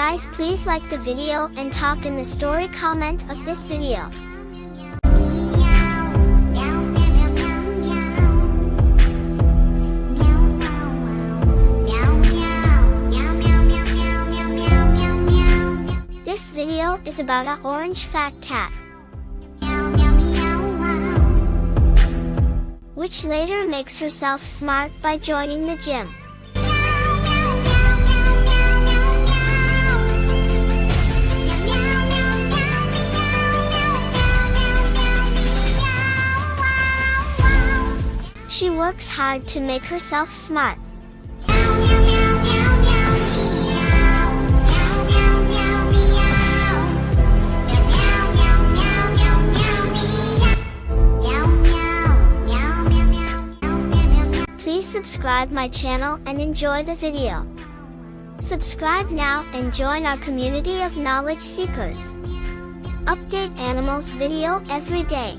Guys, please like the video and talk in the story comment of this video. This video is about an orange fat cat, which later makes herself smart by joining the gym. She works hard to make herself smart. Please subscribe my channel and enjoy the video. Subscribe now and join our community of knowledge seekers. Update animals video every day.